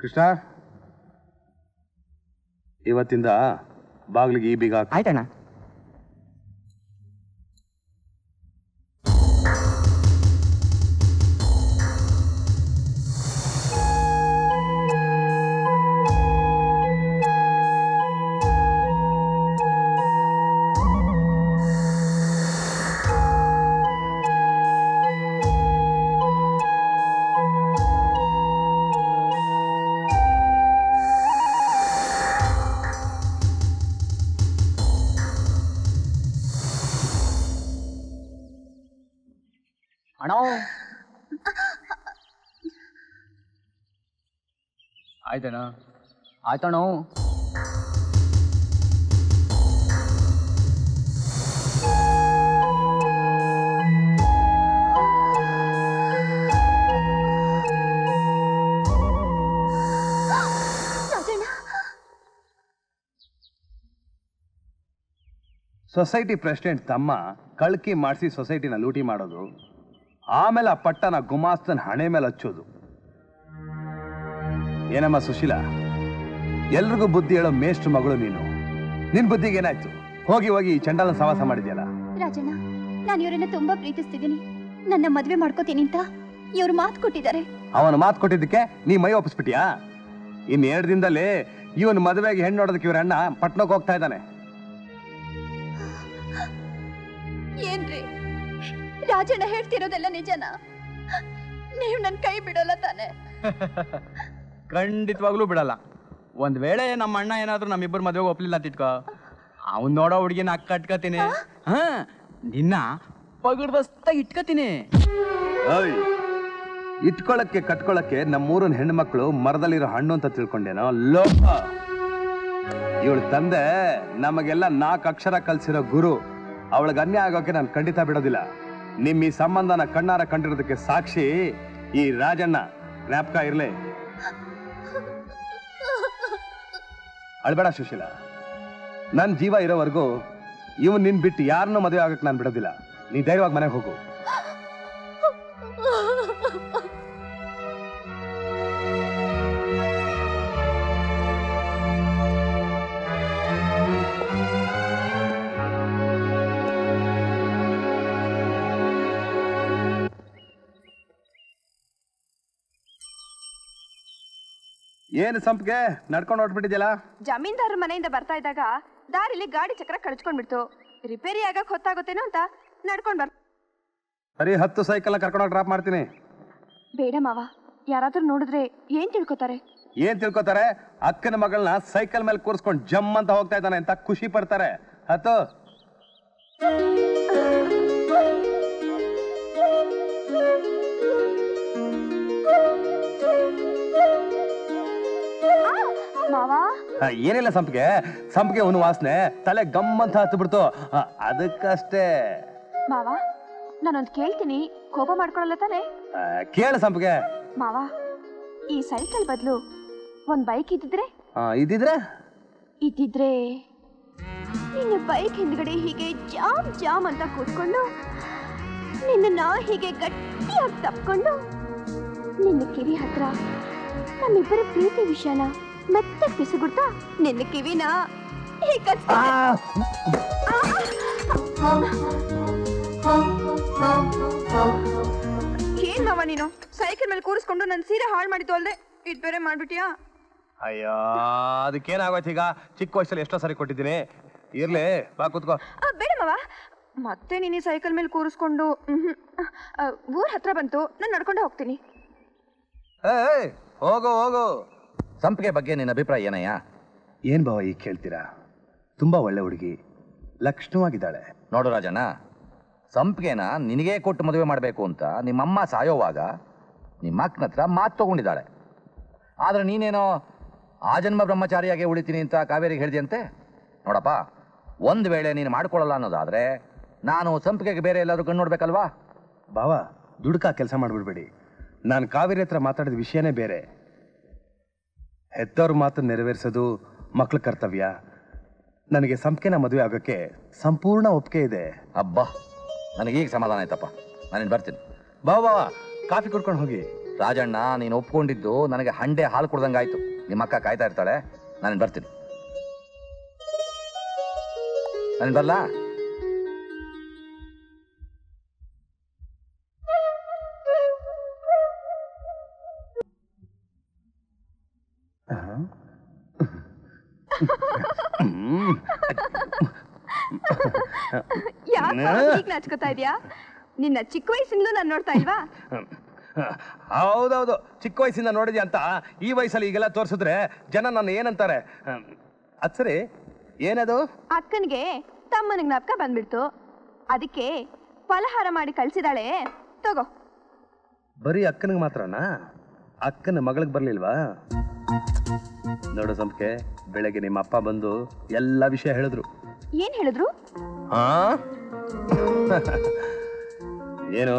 ಕೃಷ್ಣ, ಇವತ್ತಿಂದ ಬಾಗಿಲಿಗೆ ಈ ಬೀಗ. ಆಯ್ತಣ್ಣ. ಆಯ್ತಣ್ಣ. ಆಯ್ತಣ್ಣ. ಸೊಸೈಟಿ ಪ್ರೆಸಿಡೆಂಟ್ ತಮ್ಮ ಕಳ್ಕಿ ಮಾಡಿಸಿ ಸೊಸೈಟಿನ ಲೂಟಿ ಮಾಡೋದು, ಆಮೇಲೆ ಆ ಪಟ್ಟನ ಗುಮಾಸ್ತನ ಹಣೆ ಮೇಲೆ ಹಚ್ಚೋದು. ಏನಮ್ಮ ಸುಶೀಲಾ, ಎಲ್ರಿಗೂ ಬುದ್ಧಿ ಹೇಳೋ ಮೇಷ್ಟ್ರ ಮಗಳು ನೀನು. ನಿನ್ ಬುದ್ಧಿಗೆ ಏನಾಯ್ತು? ಹೋಗಿ ಹೋಗಿ ಈ ಚಂಡಾಲನ ಸವಾಸ ಮಾಡಿದ್ಯಲ್ಲ. ರಾಜಣ್ಣ, ನಾನು ಇವರನ್ನ ತುಂಬಾ ಪ್ರೀತಿಸ್ತಿದ್ದೀನಿ. ನನ್ನ ಮದ್ವೆ ಮಾಡ್ಕೋತೀನಿ ಅಂತ ಇವ್ರು ಮಾತು ಕೊಟ್ಟಿದ್ದಾರೆ. ಅವನು ಮಾತು ಕೊಟ್ಟಿದ್ದಕ್ಕೆ ನೀ ಮೈ ಒಪ್ಪಿಸ್ಬಿಟ್ಟಿಯಾ? ಇನ್ 2 ದಿನದಲ್ಲಿ ಇವನ್ ಮದುವೆಗೆ ಹೆಣ್ಣು ನೋಡೋದಕ್ಕೆ ಇವ್ರ ಅಣ್ಣ ಪಟ್ನಕ್ಕೆ ಹೋಗ್ತಾ ಇದ್ದಾನೆ. ಏನ್ರಿ ರಾಜಣ್ಣ ಹೇಳ್ತಿರೋದೆಲ್ಲ ನಿಜನಾ? ನೀವ್ ನನ್ ಕೈ ಬಿಡೋಲ್ಲ ತಾನೆ? ಖಂಡಿತವಾಗ್ಲೂ ಬಿಡಲ್ಲ. ಒಂದ್ ವೇಳೆ ನಮ್ಮ ಅಣ್ಣ ಏನಾದ್ರು ನಮ್ಮಿಬ್ಬರು ಮದುವೆಗೆ ಒಪ್ಲಿಲ್ಲ ತಿಟ್ಕೋ, ಅವ್ನ್ ನೋಡೋ ಹುಡುಗಿನ ಅಕ್ಕ ಇಟ್ಕತೀನಿ. ಹಾ, ನಿನ್ನ ಪಗಡ್ದಸ್ತ ಇಟ್ಕತೀನಿ. ಇಟ್ಕೊಳಕ್ಕೆ ಕಟ್ಕೊಳಕ್ಕೆ ನಮ್ಮೂರನ್ ಹೆಣ್ಣು ಮಕ್ಕಳು ಮರದಲ್ಲಿರೋ ಹಣ್ಣು ಅಂತ ತಿಳ್ಕೊಂಡೇನೋ ಲೋಪ. ಇವಳ ತಂದೆ ನಮಗೆಲ್ಲ 4 ಅಕ್ಷರ ಕಲ್ಸಿರೋ ಗುರು. ಅವಳಿಗೆ ಅನ್ಯಾಯ ಆಗೋಕೆ ನಾನು ಖಂಡಿತ ಬಿಡೋದಿಲ್ಲ. ನಿಮ್ಮ ಈ ಸಂಬಂಧನ ಕಣ್ಣಾರ ಕಂಡಿರೋದಕ್ಕೆ ಸಾಕ್ಷಿ ಈ ರಾಜಣ್ಣ. ಜ್ಞಾಪಕ ಇರ್ಲಿ. ಅಳ್ಬೇಡ ಸುಶೀಲಾ, ನನ್ನ ಜೀವ ಇರೋವರೆಗೂ ಇವನ್ ನಿನ್ ಬಿಟ್ಟು ಯಾರನ್ನೂ ಮದುವೆ ಆಗಕ್ಕೆ ನಾನು ಬಿಡೋದಿಲ್ಲ. ನೀ ಧೈರ್ಯವಾಗಿ ಮನೆಗೆ ಹೋಗು. ಏನು ಸಂಪಿಗೆ ನಡ್ಕೊಂಡು ಹೊರಟ್ಬಿಟ್ಟಿದ್ಯಲ್ಲ? ಜಮೀನ್ದಾರ ಮನೆಯಿಂದ ಬರ್ತಾ ಇದ್ದಾಗ ದಾರಿಲಿ ಗಾಡಿ ಚಕ್ರ ಕಳ್ಸ್ಕೊಂಡ್ಬಿಡ್ತು. ರಿಪೇರಿ ಆಗಕ್ ಹೊತ್ತಾಗುತ್ತೇನೋ ಅಂತ ನಡ್ಕೊಂಡ್ ಸರಿ, 10 ಸೈಕಲ್ನ ಕರ್ಕೊಂಡೋಗಿ ಡ್ರಾಪ್ ಮಾಡ್ತೀನಿ. ಬೇಡ ಮಾವ, ಯಾರಾದ್ರೂ ನೋಡಿದ್ರೆ ಏನ್ ತಿಳ್ಕೊತಾರೆ? ಏನ್ ತಿಳ್ಕೊತಾರೆ? ಅಕ್ಕನ ಮಗಳನ್ನ ಸೈಕಲ್ ಮೇಲೆ ಕೂರಿಸ್ಕೊಂಡು ಜಮ್ ಅಂತ ಹೋಗ್ತಾ ಇದ್ದಾನೆ ಅಂತ ಖುಷಿ ಪಡ್ತಾರೆ. ಹತ್ತು. ಏನಿಲ್ಲ ಸಂಪಿಗೆ, ಸಂಪಿಗೆ ಅವನು ವಾಸನೆ ತಲೆ ಗಮ್ಮಂತ ಹತ್ತು ಬಿಡ್ತು, ಅದಕ್ಕಷ್ಟೇ. ಮಾವ, ನಾನೊಂದ್ ಕೇಳ್ತೀನಿ, ಕೋಪ ಮಾಡ್ಕೊಳಲ್ಲ ತಾನೆ? ಕೇಳ ಸಂಪಿಗೆ. ಮಾವ, ಈ ಸೈಕಲ್ ಬದಲು ಒಂದ್ ಬೈಕ್ ಇದ್ದಿದ್ರೆ? ಇದ್ದಿದ್ರೆ ನಿನ್ನ ಬೈಕ್ ಹಿಂದ್ಗಡೆ ಹೀಗೆ ಜಾಮ್ ಜಾಮ್ ಅಂತ ಕೂತ್ಕೊಂಡು ನಿನ್ನ ಹೀಗೆ ಗಟ್ಟಿಯಾಗಿ ತಪ್ಕೊಂಡು ನಿನ್ನ ಕಿವಿ ಹತ್ರ ನಮ್ಮಿಬ್ಬರ ಪ್ರೀತಿ ವಿಷಯನ ಮತ್ತೆ ಪಿಸುಗುಡ್ತಾ ನಿನ್ನ ಕಿವಿನ ಏನ್ ಮಾವ ನೀನು ಸೈಕಲ್ ಮೇಲೆ ಕೂರಿಸ್ಕೊಂಡು ನನ್ ಸೀರೆ ಹಾಳು ಮಾಡಿದ್ದು ಅಲ್ದೆ ಇದ್ ಬೇರೆ ಮಾಡ್ಬಿಟ್ಟಿಯಾ? ಅಯ್ಯೋ, ಅದಕ್ಕೇನಾಗೋಯ್ತು ಈಗ? ಚಿಕ್ಕ ವಯಸ್ಸಲ್ಲಿ ಎಷ್ಟೋ ಸರಿ ಕೊಟ್ಟಿದ್ದೀನಿ. ಇರ್ಲಿ, ಬಾ ಕೂತ್ಕೋ. ಬೇಡ ಮಾವ, ಮತ್ತೆ ನೀನು ಸೈಕಲ್ ಮೇಲೆ ಕೂರಿಸ್ಕೊಂಡು ಊರ್ ಹತ್ರ ಬಂತು, ನಾನು ನಡ್ಕೊಂಡೆ ಹೋಗ್ತೀನಿ. ಹೋಗು ಹೋಗು. ಸಂಪಿಗೆ ಬಗ್ಗೆ ನಿನ್ನ ಅಭಿಪ್ರಾಯ ಏನಯ್ಯ? ಏನ್ ಬಾವ ಈಗ ಕೇಳ್ತೀರಾ? ತುಂಬಾ ಒಳ್ಳೆ ಹುಡುಗಿ, ಲಕ್ಷಣವಾಗಿದ್ದಾಳೆ. ನೋಡು ರಾಜಣ್ಣ, ಸಂಪಿಗೆನ ನಿನಗೇ ಕೊಟ್ಟು ಮದುವೆ ಮಾಡಬೇಕು ಅಂತ ನಿಮ್ಮಮ್ಮ ಸಾಯೋವಾಗ ನಿಮ್ಮ ಅಕ್ಕನ ಹತ್ರ ಮಾತು ತಗೊಂಡಿದ್ದಾಳೆ. ಆದ್ರೆ ನೀನೇನೋ ಆಜನ್ಮ ಬ್ರಹ್ಮಚಾರಿಯಾಗೆ ಉಳಿತೀನಿ ಅಂತ ಕಾವೇರಿಗೆ ಹೇಳಿದೆಯಂತೆ. ನೋಡಪ್ಪ, ಒಂದು ವೇಳೆ ನೀನು ಮಾಡ್ಕೊಳ್ಳಲ್ಲ ಅನ್ನೋದಾದ್ರೆ ನಾನು ಸಂಪಿಗೆಗೆ ಬೇರೆ ಎಲ್ಲಾದ್ರೂ ಕಣ್ಣು ನೋಡ್ಬೇಕಲ್ವಾ? ಬಾವ, ದುಡ್ಕ ಕೆಲಸ ಮಾಡ್ಬಿಡ್ಬೇಡಿ. ನಾನು ಕಾವೇರಿ ಹತ್ರ ಮಾತಾಡಿದ ವಿಷಯನೇ ಬೇರೆ. ಹೆತ್ತವ್ರ ಮಾತನ್ನು ನೆರವೇರಿಸೋದು ಮಕ್ಳ ಕರ್ತವ್ಯ. ನನಗೆ ಸಂಪಿಗೆನ ಮದುವೆ ಆಗೋಕ್ಕೆ ಸಂಪೂರ್ಣ ಒಪ್ಪಿಗೆ ಇದೆ. ಅಬ್ಬಾ, ನನಗೀಗ ಸಮಾಧಾನ ಆಯ್ತಪ್ಪ. ನಾನಿನ್ ಬರ್ತೀನಿ. ಬಾವ, ಕಾಫಿ ಕುಡ್ಕೊಂಡು ಹೋಗಿ. ರಾಜಣ್ಣ ನೀನು ಒಪ್ಕೊಂಡಿದ್ದು ನನಗೆ ಹಂಡೆ ಹಾಲು ಕುಡ್ದಂಗಾಯ್ತು. ನಿಮ್ಮ ಅಕ್ಕ ಕಾಯ್ತಾ ಇರ್ತಾಳೆ, ನಾನು ಬರ್ತೀನಿ. ನಾನು ಬರ್ಲಾ? ಯಾಕೆ ನಾಚ್ಕೋತಾ ಇದೀಯಾ? ನಿನ್ನ ಚಿಕ್ಕ ವಯಸ್ಸಿಂದಲೂ ನಾನು ನೋಡ್ತಾ ಇಲ್ವಾ? ಹೌದೌದು, ಚಿಕ್ಕ ವಯಸ್ಸಿಂದ ನೋಡಿದ್ಯಾ ಅಂತ ಈ ವಯಸ್ಸಲ್ಲಿ ಈಗೆಲ್ಲ ತೋರಿಸಿದ್ರೆ ಜನ ನನ್ನ ಏನಂತಾರೆ. ಅದ್ ಸರಿ, ಏನದು? ಅಕ್ಕನಿಗೆ ತಮ್ಮನಿಗೆ ಜ್ಞಾಪಕ ಬಂದ್ಬಿಡ್ತು, ಅದಕ್ಕೆ ಫಲಹಾರ ಮಾಡಿ ಕಳ್ಸಿದಾಳೆ. ತಗೋ. ಬರೀ ಅಕ್ಕನಿಗೆ ಮಾತ್ರನಾ? ಅಕ್ಕನ ಮಗಳಿಗೆ ಬರ್ಲಿಲ್ವಾ? ನೋಡು ಸಂಪಿಗೆ, ಬೆಳಗ್ಗೆ ನಿಮ್ಮ ಅಪ್ಪ ಬಂದು ಎಲ್ಲ ವಿಷಯ ಹೇಳಿದ್ರು. ಏನ್ ಹೇಳಿದ್ರು? ಏನು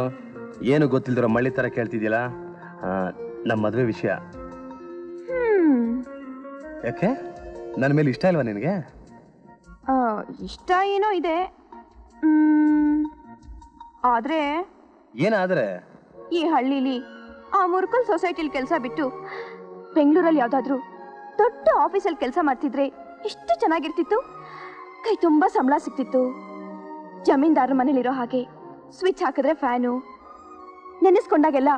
ಏನು ಗೊತ್ತಿಲ್ದಿರೋ ಮಳ್ಳಿ ತರ ಕೇಳ್ತಿದ್ಯಲ್ಲ? ನಮ್ಮ ಮದುವೆ ವಿಷಯ. ಯಾಕೆ, ನನ್ನ ಮೇಲೆ ಇಷ್ಟ ಇಲ್ವಾ ನಿನಗೆ? ಇಷ್ಟ ಏನೋ ಇದೆ, ಆದ್ರೆ ಏನಾದ್ರೆ? ಈ ಹಳ್ಳಿಲಿ ಆ ಮುರುಕಲ್ ಸೊಸೈಟಿಲಿ ಕೆಲಸ ಬಿಟ್ಟು ಬೆಂಗಳೂರಲ್ಲಿ ಯಾವ್ದಾದ್ರು ದೊಡ್ಡ ಆಫೀಸಲ್ಲಿ ಕೆಲಸ ಮಾಡ್ತಿದ್ರೆ ಎಷ್ಟು ಚೆನ್ನಾಗಿರ್ತಿತ್ತು. ಕೈ ತುಂಬಾ ಸಂಬಳ ಸಿಗ್ತಿತ್ತು. ಜಮೀನ್ದಾರ ಮನೇಲಿರೋ ಹಾಗೆ ಸ್ವಿಚ್ ಹಾಕಿದ್ರೆ ಫ್ಯಾನು, ನೆನೆಸ್ಕೊಂಡಾಗೆಲ್ಲ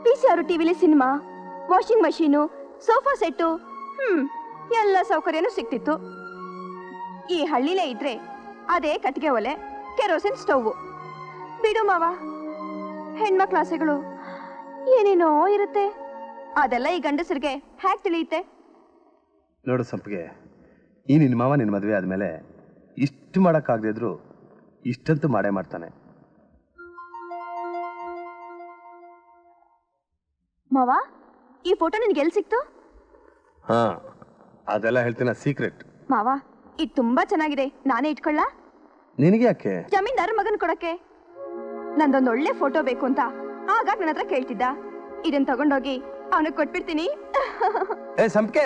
VCR ಟಿವಿಲಿ cinema, washing machine, sofa set, ಎಲ್ಲ ಸೌಕರ್ಯನೂ ಸಿಗ್ತಿತ್ತು. ಈ ಹಳ್ಳಿಲೇ ಇದ್ರೆ ಅದೇ ಕಟ್ಟಿಗೆ ಒಲೆ, ಕೆರೋಸಿನ್ ಸ್ಟವ್. ಬಿಡು ಮಾವ, ಹೆಣ್ಮಕ್ಳ ಆಸೆಗಳು ಏನೇನೋ ಇರುತ್ತೆ. ಅದೆಲ್ಲ ಈ ಗಂಡಸರಿಗೆ ಹ್ಯಾಕ್ ತಿಳಿಯುತ್ತೆ? ನೋಡು ಸಂಪಿಗೆ, ಈ ನಿನ್ನ ಮಾವ ನಿನ್ನ ಮದುವೆ ಆದಮೇಲೆ ಇಷ್ಟು ಮಾಡೋಕ್ಕಾಗದೇ ಇದ್ರು ಇಷ್ಟಂತೂ ಮಾಡೇ ಮಾಡ್ತಾನೆ. ಮಾವ, ಈ ಫೋಟೋ ನಿನ್ಗೆ ಎಲ್ಲಿ ಸಿಕ್ತು? ಅದೆಲ್ಲ ಹೇಳ್ತೀನ, ಸೀಕ್ರೆಟ್. ಮಾವ, ಇದು ತುಂಬಾ ಚೆನ್ನಾಗಿದೆ, ನಾನೇ ಇಟ್ಕೊಳ್ಳ? ನಿನಗೆ ಯಾಕೆ? ಜಮೀನ್ದಾರ ಮಗನ್ ಕೊಡಕ್ಕೆ. ನಂದೊಂದು ಒಳ್ಳೆ ಫೋಟೋ ಬೇಕು ಅಂತ ಆಗಾಗ ನನ್ನ ಹತ್ರ ಕೇಳ್ತಿದ್ದ. ಇದನ್ನ ತಗೊಂಡೋಗಿ ಅವನಿಗೆ ಕೊಟ್ಬಿಡ್ತೀನಿ. ಸಂಪಿಗೆ